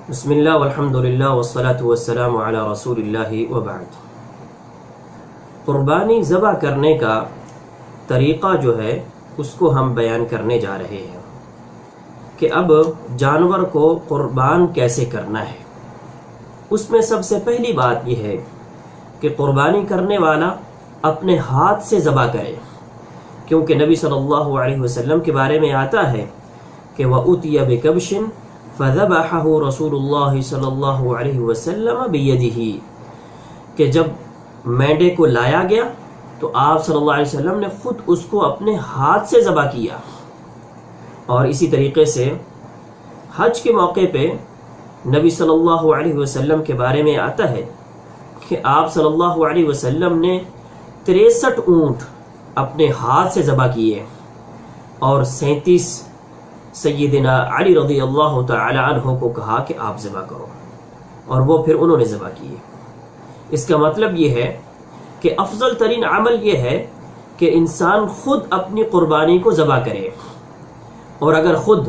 بسم اللہ والحمد للہ والصلاة والسلام علی رسول اللہ وبعد۔ قربانی ذبح کرنے کا طریقہ جو ہے اس کو ہم بیان کرنے جا رہے ہیں کہ اب جانور کو قربان کیسے کرنا ہے۔ اس میں سب سے پہلی بات یہ ہے کہ قربانی کرنے والا اپنے ہاتھ سے ذبح کرے، کیونکہ نبی صلی اللہ علیہ وسلم کے بارے میں آتا ہے کہ وَأُتِيَ بِكَبْشٍ فَذَبَحَهُ رسول اللہ صلی اللہ علیہ وسلم بِيَدِهِ، کہ جب مینڈے کو لایا گیا تو آپ صلی اللہ علیہ وسلم نے خود اس کو اپنے ہاتھ سے ذبح کیا۔ اور اسی طریقے سے حج کے موقع پہ نبی صلی اللہ علیہ وسلم کے بارے میں آتا ہے کہ آپ صلی اللہ علیہ وسلم نے 63 اونٹ اپنے ہاتھ سے ذبح کیے اور 37 سیدنا علی رضی اللہ تعالی عنہ کو کہا کہ آپ ذبح کرو، اور وہ پھر انہوں نے ذبح کیے۔ اس کا مطلب یہ ہے کہ افضل ترین عمل یہ ہے کہ انسان خود اپنی قربانی کو ذبح کرے، اور اگر خود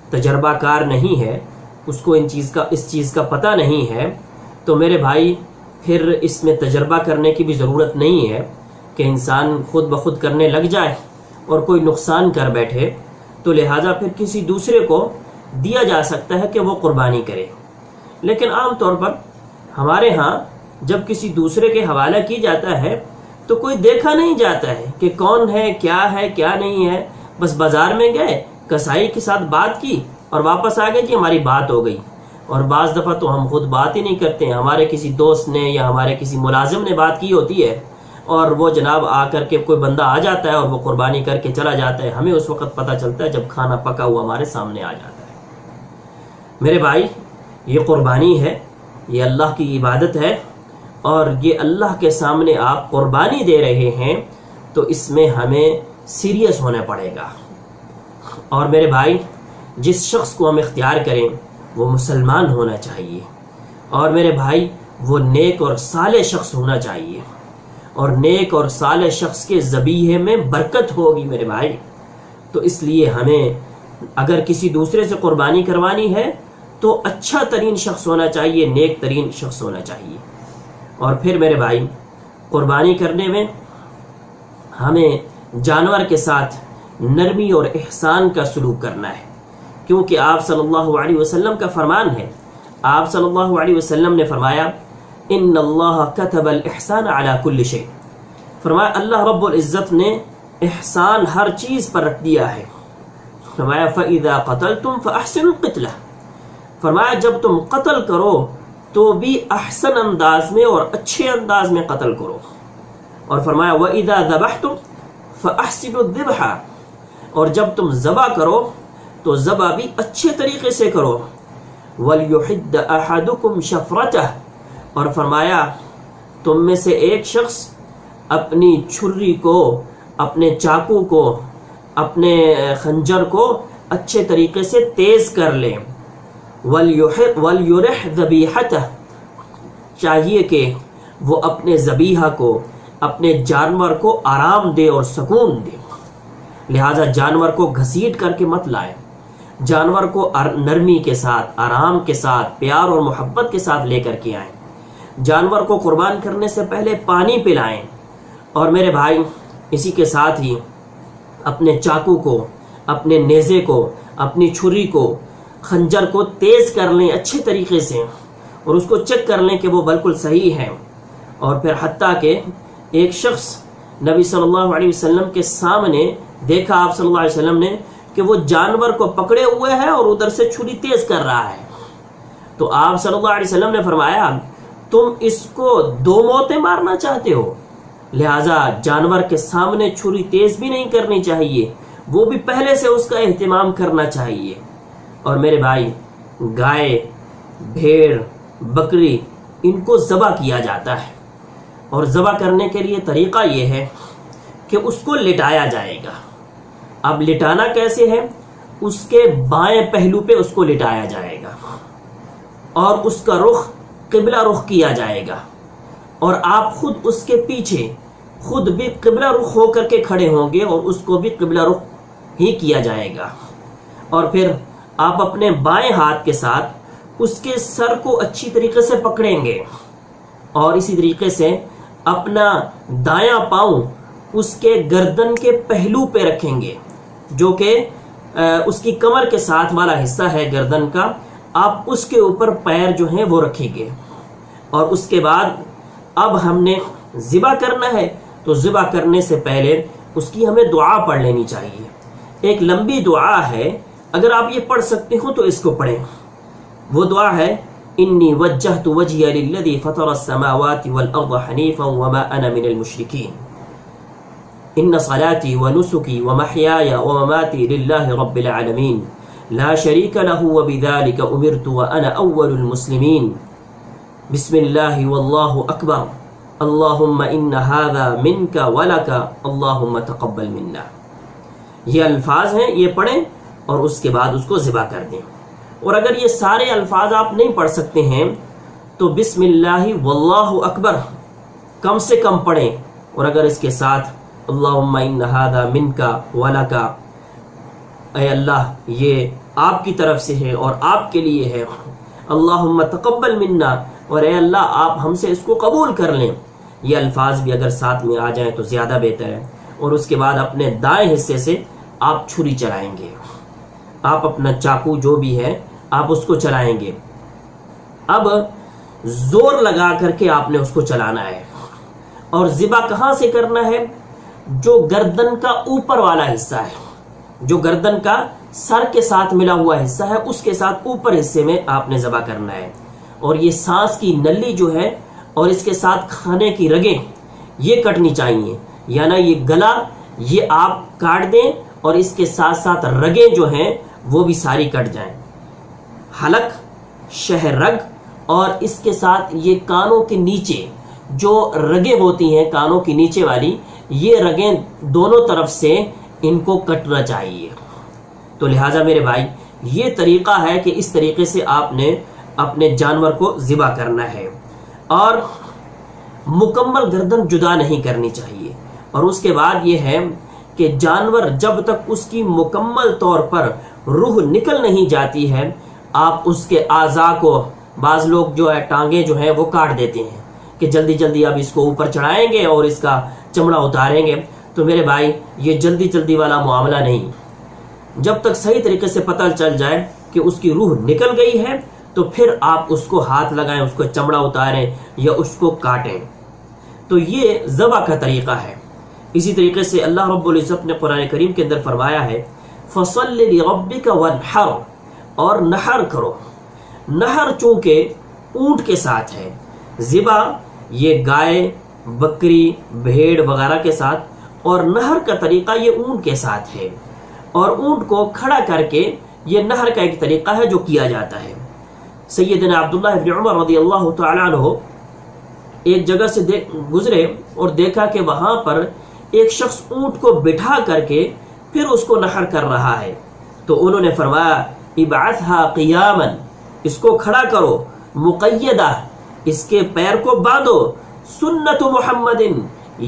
تجربہ کار نہیں ہے، اس کو اس چیز کا پتہ نہیں ہے، تو میرے بھائی پھر اس میں تجربہ کرنے کی بھی ضرورت نہیں ہے کہ انسان خود بخود کرنے لگ جائے اور کوئی نقصان کر بیٹھے، تو لہٰذا پھر کسی دوسرے کو دیا جا سکتا ہے کہ وہ قربانی کرے۔ لیکن عام طور پر ہمارے ہاں جب کسی دوسرے کے حوالہ کی جاتا ہے تو کوئی دیکھا نہیں جاتا ہے کہ کون ہے کیا نہیں ہے، بس بازار میں گئے، کسائی کے ساتھ بات کی اور واپس آ گئے، جی ہماری بات ہو گئی۔ اور بعض دفعہ تو ہم خود بات ہی نہیں کرتے ہیں، ہمارے کسی دوست نے یا ہمارے کسی ملازم نے بات کی ہوتی ہے، اور وہ جناب آ کر کے کوئی بندہ آ جاتا ہے اور وہ قربانی کر کے چلا جاتا ہے۔ ہمیں اس وقت پتہ چلتا ہے جب کھانا پکا ہوا ہمارے سامنے آ جاتا ہے۔ میرے بھائی، یہ قربانی ہے، یہ اللہ کی عبادت ہے، اور یہ اللہ کے سامنے آپ قربانی دے رہے ہیں تو اس میں ہمیں سیریس ہونا پڑے گا۔ اور میرے بھائی، جس شخص کو ہم اختیار کریں وہ مسلمان ہونا چاہیے، اور میرے بھائی وہ نیک اور صالح شخص ہونا چاہیے، اور نیک اور صالح شخص کے ذبیحے میں برکت ہوگی میرے بھائی۔ تو اس لیے ہمیں اگر کسی دوسرے سے قربانی کروانی ہے تو اچھا ترین شخص ہونا چاہیے، نیک ترین شخص ہونا چاہیے۔ اور پھر میرے بھائی، قربانی کرنے میں ہمیں جانور کے ساتھ نرمی اور احسان کا سلوک کرنا ہے، کیونکہ آپ صلی اللہ علیہ وسلم کا فرمان ہے۔ آپ صلی اللہ علیہ وسلم نے فرمایا ان اللہ کتب الاحسان علی کل شیء، فرمایا اللہ رب العزت نے احسان ہر چیز پر رکھ دیا ہے۔ فرمایا فاذا قتلتم فاحسنوا القتلہ، فرمایا جب تم قتل کرو تو بھی احسن انداز میں اور اچھے انداز میں قتل کرو، اور فرمایا واذا ذبحتم فاحسنوا الذبح، اور جب تم ذبح کرو تو ذبح بھی اچھے طریقے سے کرو۔ ولیحد احدکم شفرتہ، اور فرمایا تم میں سے ایک شخص اپنی چھری کو، اپنے چاقو کو، اپنے خنجر کو اچھے طریقے سے تیز کر لیں۔ وَلْيُرِحْ ذَبِيحَتَهُ، چاہیے کہ وہ اپنے ذبیحہ کو، اپنے جانور کو آرام دے اور سکون دے۔ لہٰذا جانور کو گھسیٹ کر کے مت لائیں، جانور کو نرمی کے ساتھ، آرام کے ساتھ، پیار اور محبت کے ساتھ لے کر کے آئیں۔ جانور کو قربان کرنے سے پہلے پانی پلائیں، اور میرے بھائی اسی کے ساتھ ہی اپنے چاقو کو، اپنے نیزے کو، اپنی چھری کو، خنجر کو تیز کر لیں اچھے طریقے سے، اور اس کو چیک کر لیں کہ وہ بالکل صحیح ہے۔ اور پھر حتیٰ کہ ایک شخص نبی صلی اللہ علیہ وسلم کے سامنے دیکھا آپ صلی اللہ علیہ وسلم نے کہ وہ جانور کو پکڑے ہوئے ہے اور ادھر سے چھری تیز کر رہا ہے، تو آپ صلی اللہ علیہ وسلم نے فرمایا تم اس کو 2 موتیں مارنا چاہتے ہو، لہٰذا جانور کے سامنے چھری تیز بھی نہیں کرنی چاہیے، وہ بھی پہلے سے اس کا اہتمام کرنا چاہیے۔ اور میرے بھائی، گائے، بھیڑ، بکری، ان کو ذبح کیا جاتا ہے، اور ذبح کرنے کے لیے طریقہ یہ ہے کہ اس کو لٹایا جائے گا۔ اب لٹانا کیسے ہے؟ اس کے بائیں پہلو پہ اس کو لٹایا جائے گا، اور اس کا رخ قبلہ رخ کیا جائے گا، اور آپ خود اس کے پیچھے خود بھی قبلہ رخ ہو کر کے کھڑے ہوں گے، اور اس کو بھی قبلہ رخ ہی کیا جائے گا۔ اور پھر آپ اپنے بائیں ہاتھ کے ساتھ اس کے سر کو اچھی طریقے سے پکڑیں گے اور اسی طریقے سے اپنا دایاں پاؤں اس کے گردن کے پہلو پہ رکھیں گے، جو کہ اس کی کمر کے ساتھ والا حصہ ہے گردن کا، آپ اس کے اوپر پیر جو ہیں وہ رکھیں گے۔ اور اس کے بعد اب ہم نے ذبح کرنا ہے، تو ذبح کرنے سے پہلے اس کی ہمیں دعا پڑھ لینی چاہیے۔ ایک لمبی دعا ہے، اگر آپ یہ پڑھ سکتے ہو تو اس کو پڑھیں۔ وہ دعا ہے انی وجہت وجہی للذی فطر السماوات والارض حنیفا وما انا من المشرکین ان صلاتی ونسکی ومحیای ومماتی للہ رب العالمین لا شریک له وبذلک امرت وانا اول المسلمین بسم اللہ واللہ اکبر اللہم ان هذا منک ولک اللہم تقبل منا۔ یہ الفاظ ہیں، یہ پڑھیں اور اس کے بعد اس کو ذبح کر دیں۔ اور اگر یہ سارے الفاظ آپ نہیں پڑھ سکتے ہیں تو بسم اللہ واللہ اکبر کم سے کم پڑھیں، اور اگر اس کے ساتھ اللہم ان ھذا منک ولک، اے اللہ یہ آپ کی طرف سے ہے اور آپ کے لیے ہے، اللہم تقبل منا، اور اے اللہ آپ ہم سے اس کو قبول کر لیں، یہ الفاظ بھی اگر ساتھ میں آ جائیں تو زیادہ بہتر ہے۔ اور اس کے بعد اپنے دائیں حصے سے آپ چھری چلائیں گے، آپ اپنا چاقو جو بھی ہے آپ اس کو چلائیں گے۔ اب زور لگا کر کے آپ نے اس کو چلانا ہے، اور ذبح کہاں سے کرنا ہے؟ جو گردن کا اوپر والا حصہ ہے، جو گردن کا سر کے ساتھ ملا ہوا حصہ ہے، اس کے ساتھ اوپر حصے میں آپ نے ذبح کرنا ہے۔ اور یہ سانس کی نلی جو ہے اور اس کے ساتھ کھانے کی رگیں یہ کٹنی چاہیے، یعنی یہ گلا یہ آپ کاٹ دیں اور اس کے ساتھ ساتھ رگیں جو ہیں وہ بھی ساری کٹ جائیں، حلق، شہ رگ، اور اس کے ساتھ یہ کانوں کے نیچے جو رگیں ہوتی ہیں کانوں کی نیچے والی، یہ رگیں دونوں طرف سے ان کو کٹنا چاہیے۔ تو لہٰذا میرے بھائی یہ طریقہ ہے کہ اس طریقے سے آپ نے اپنے جانور کو ذبح کرنا ہے، اور مکمل گردن جدا نہیں کرنی چاہیے۔ اور اس کے بعد یہ ہے کہ جانور جب تک اس کی مکمل طور پر روح نکل نہیں جاتی ہے، آپ اس کے اعضاء کو، بعض لوگ جو ہے ٹانگیں جو ہیں وہ کاٹ دیتے ہیں کہ جلدی جلدی آپ اس کو اوپر چڑھائیں گے اور اس کا چمڑا اتاریں گے۔ تو میرے بھائی یہ جلدی جلدی والا معاملہ نہیں، جب تک صحیح طریقے سے پتہ چل جائے کہ اس کی روح نکل گئی ہے تو پھر آپ اس کو ہاتھ لگائیں، اس کو چمڑا اتاریں یا اس کو کاٹیں۔ تو یہ ذبح کا طریقہ ہے۔ اسی طریقے سے اللہ رب العزت نے قرآن کریم کے اندر فرمایا ہے فَصَلِّ لِرَبِّكَ وَانْحَرْ، اور نحر کرو۔ نحر چونکہ اونٹ کے ساتھ ہے، ذبح یہ گائے، بکری، بھیڑ وغیرہ کے ساتھ، اور نحر کا طریقہ یہ اونٹ کے ساتھ ہے، اور اونٹ کو کھڑا کر کے یہ نحر کا ایک طریقہ ہے جو کیا جاتا ہے۔ سیدنا عبداللہ بن عمر رضی اللہ تعالیٰ عنہ ایک جگہ سے گزرے اور دیکھا کہ وہاں پر ایک شخص اونٹ کو بٹھا کر کے پھر اس کو نحر کر رہا ہے، تو انہوں نے فرمایا ابعثھا قیاما، اس کو کھڑا کرو، مقیدہ، اس کے پیر کو باندھو، سنت محمد،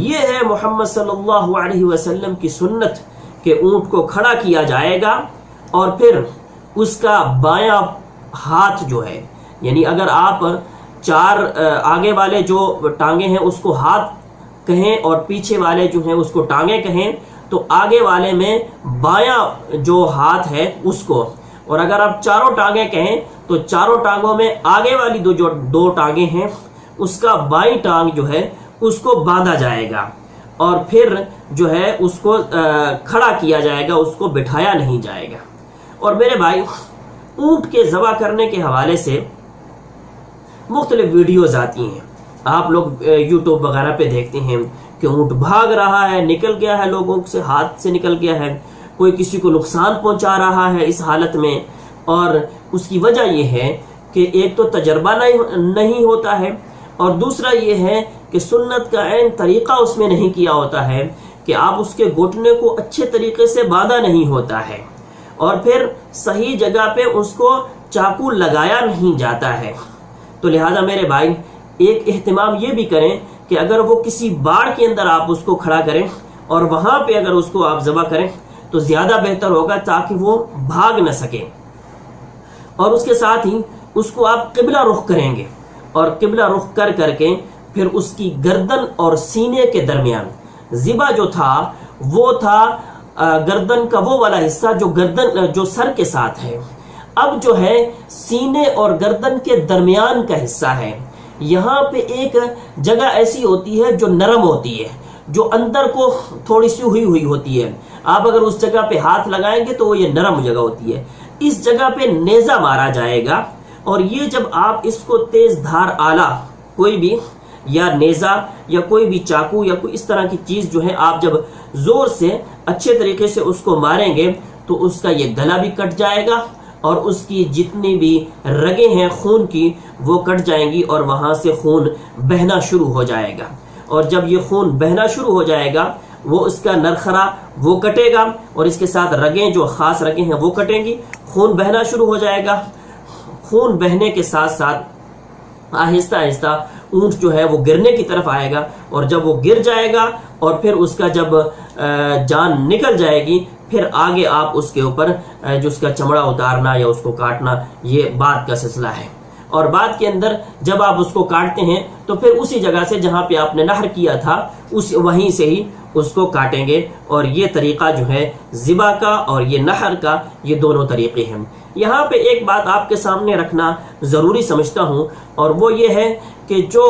یہ ہے محمد صلی اللہ علیہ وسلم کی سنت کہ اونٹ کو کھڑا کیا جائے گا، اور پھر اس کا بایاں ہاتھ جو ہے، یعنی اگر آپ چار آگے والے جو ٹانگیں ہیں اس کو ہاتھ کہیں اور پیچھے والے جو ہیں اس کو ٹانگیں کہیں، تو آگے والے میں بایاں جو ہاتھ ہے اس کو، اور اگر آپ چاروں ٹانگیں کہیں تو چاروں ٹانگوں میں آگے والی جو دو ٹانگیں ہیں اس کا بائیں ٹانگ جو ہے اس کو باندھا جائے گا، اور پھر جو ہے اس کو کھڑا کیا جائے گا، اس کو بٹھایا نہیں جائے گا۔ اور میرے بھائی اونٹ کے ذبح کرنے کے حوالے سے مختلف ویڈیوز آتی ہیں، آپ لوگ یوٹیوب وغیرہ پہ دیکھتے ہیں کہ اونٹ بھاگ رہا ہے، نکل گیا ہے، لوگوں سے ہاتھ سے نکل گیا ہے، کوئی کسی کو نقصان پہنچا رہا ہے اس حالت میں، اور اس کی وجہ یہ ہے کہ ایک تو تجربہ نہیں ہوتا ہے، اور دوسرا یہ ہے کہ سنت کا عین طریقہ اس میں نہیں کیا ہوتا ہے کہ آپ اس کے گھٹنے کو اچھے طریقے سے باندھا نہیں ہوتا ہے، اور پھر صحیح جگہ پہ اس کو چاقو لگایا نہیں جاتا ہے۔ تو لہٰذا میرے بھائی ایک اہتمام یہ بھی کریں کہ اگر وہ کسی باڑ کے اندر آپ اس کو کھڑا کریں اور وہاں پہ اگر اس کو آپ ذبح کریں تو زیادہ بہتر ہوگا، تاکہ وہ بھاگ نہ سکے۔ اور اس کے ساتھ ہی اس کو آپ قبلہ رخ کریں گے اور قبلہ رخ کر کے پھر اس کی گردن اور سینے کے درمیان ذبح جو تھا وہ تھا گردن کا وہ والا حصہ جو سر کے ساتھ ہے. اب جو ہے سینے اور گردن کے درمیان کا حصہ ہے. یہاں پہ ایک جگہ ایسی ہوتی ہے جو نرم ہوتی ہے, جو اندر کو تھوڑی سی ہوئی ہوتی ہے. آپ اگر اس جگہ پہ ہاتھ لگائیں گے تو وہ یہ نرم جگہ ہوتی ہے. اس جگہ پہ نیزہ مارا جائے گا, اور یہ جب آپ اس کو تیز دھار آلہ کوئی بھی یا نیزہ یا کوئی بھی چاقو یا کوئی اس طرح کی چیز جو ہے آپ جب زور سے اچھے طریقے سے اس کو ماریں گے تو اس کا یہ گلا بھی کٹ جائے گا اور اس کی جتنی بھی رگیں ہیں خون کی وہ کٹ جائیں گی اور وہاں سے خون بہنا شروع ہو جائے گا. اور جب یہ خون بہنا شروع ہو جائے گا وہ اس کا نرخرا وہ کٹے گا اور اس کے ساتھ رگیں جو خاص رگیں ہیں وہ کٹیں گی. خون بہنا شروع ہو جائے گا. خون بہنے کے ساتھ ساتھ آہستہ آہستہ اونٹ جو ہے وہ گرنے کی طرف آئے گا, اور جب وہ گر جائے گا اور پھر اس کا جب جان نکل جائے گی پھر آگے آپ اس کے اوپر جو اس کا چمڑا اتارنا یا اس کو کاٹنا یہ بعد کا سلسلہ ہے. اور بعد کے اندر جب آپ اس کو کاٹتے ہیں تو پھر اسی جگہ سے جہاں پہ آپ نے نہر کیا تھا وہیں سے ہی اس کو کاٹیں گے. اور یہ طریقہ جو ہے ذبح کا اور یہ نہر کا یہ دونوں طریقے ہیں. یہاں پہ ایک بات آپ کے سامنے رکھنا ضروری سمجھتا ہوں, اور وہ یہ ہے کہ جو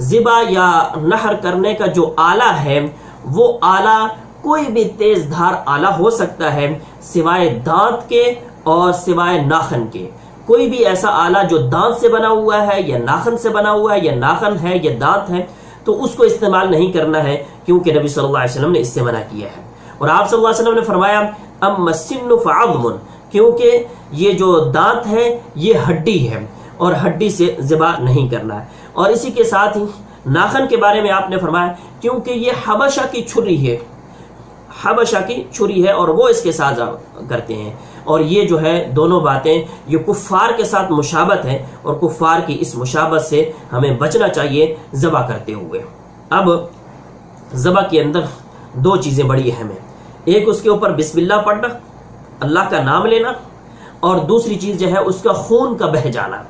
ذبح یا نہر کرنے کا جو آلہ ہے وہ آلہ کوئی بھی تیز دھار آلہ ہو سکتا ہے سوائے دانت کے اور سوائے ناخن کے. کوئی بھی ایسا آلہ جو دانت سے بنا ہوا ہے یا ناخن سے بنا ہوا ہے یا ناخن ہے یا دانت ہے تو اس کو استعمال نہیں کرنا ہے, کیونکہ نبی صلی اللہ علیہ وسلم نے اس سے منع کیا ہے. اور آپ صلی اللہ علیہ وسلم نے فرمایا اما السن فعظم, کیونکہ یہ جو دانت ہے یہ ہڈی ہے اور ہڈی سے ذبح نہیں کرنا ہے. اور اسی کے ساتھ ہی ناخن کے بارے میں آپ نے فرمایا کیونکہ یہ حبشہ کی چھری ہے اور وہ اس کے ساتھ کرتے ہیں. اور یہ جو ہے دونوں باتیں یہ کفار کے ساتھ مشابہت ہے, اور کفار کی اس مشابہت سے ہمیں بچنا چاہیے ذبح کرتے ہوئے. اب ذبح کے اندر دو چیزیں بڑی اہم ہیں. ایک اس کے اوپر بسم اللہ پڑھنا, اللہ کا نام لینا, اور دوسری چیز جو ہے اس کا خون کا بہہ جانا.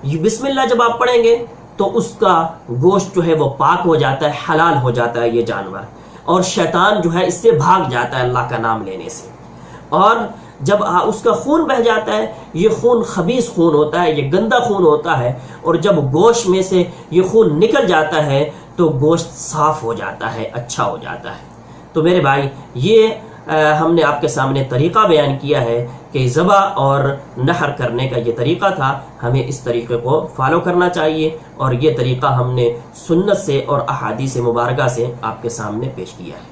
یہ بسم اللہ جب آپ پڑھیں گے تو اس کا گوشت جو ہے وہ پاک ہو جاتا ہے, حلال ہو جاتا ہے یہ جانور, اور شیطان جو ہے اس سے بھاگ جاتا ہے اللہ کا نام لینے سے. اور جب اس کا خون بہہ جاتا ہے, یہ خون خبیث خون ہوتا ہے, یہ گندا خون ہوتا ہے, اور جب گوشت میں سے یہ خون نکل جاتا ہے تو گوشت صاف ہو جاتا ہے, اچھا ہو جاتا ہے. تو میرے بھائی یہ ہم نے آپ کے سامنے طریقہ بیان کیا ہے کہ ذبح اور نحر کرنے کا یہ طریقہ تھا, ہمیں اس طریقے کو فالو کرنا چاہیے, اور یہ طریقہ ہم نے سنت سے اور احادیث مبارکہ سے آپ کے سامنے پیش کیا ہے.